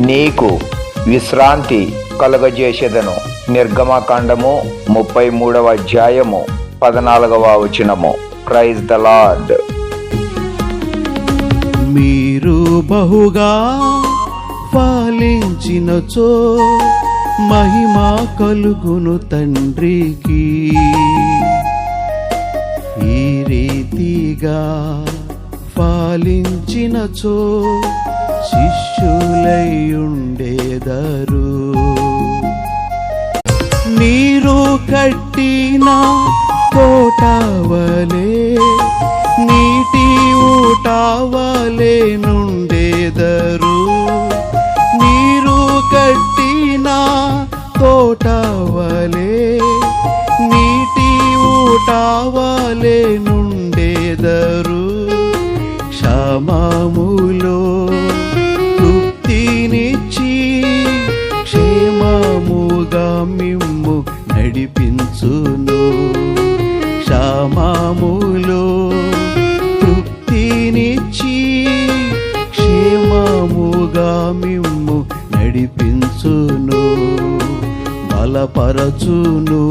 నీకు విశ్రాంతి కలుగజేసేదను. నిర్గమకాండము 33వ అధ్యాయము 14వ వచనము. Praise the lord. మీరు బహుగా ఫలించినచో మహిమ కలుగును తండ్రికి. ఈ రీతిగా ఫలించినచో శిష్యులై ఉండేదరు. నీరు కట్టిన కోటవలే నీటి ఊటవలే నుండేదరు. నీరు కట్టిన తోటవలే నీటి ఊటవలే నుండేదరు. క్షమములో తృప్తినిచ్చి క్షేమముగా మిమ్ము నడిపించును. క్షమములో తృప్తినిచ్చి క్షేమముగా మిమ్ము నడిపించును. బలపరచును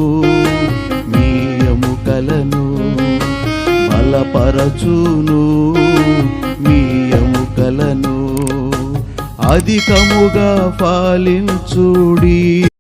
మీ ఎముకలను, బలపరచును మీ ఎముకలను. అధికముగా ఫలించుడి.